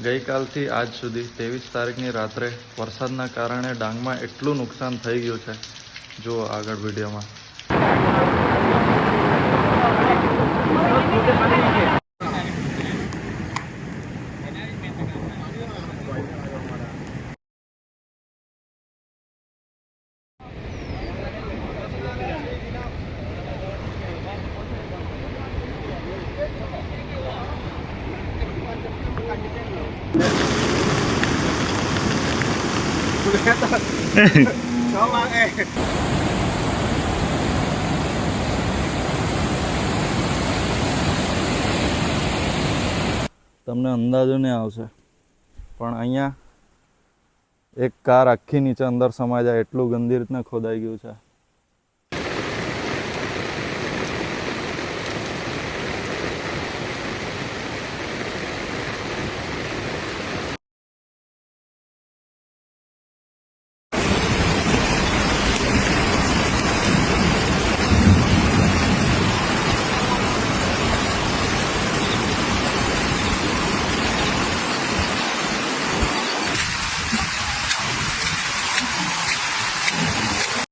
ગઈકાલથી આજ સુધી 23 તારીખની રાત્રે વરસાદના કારણે ડાંગમાં એટલું નુકસાન થઈ ગયું છે. જુઓ આગળ વિડીયોમાં. તમને અંદાજો નહીં આવશે, પણ અહીંયા એક કાર આખી નીચે અંદર સમાઈ જાય એટલું ગંદી રીતના ખોદાઈ ગયું છે.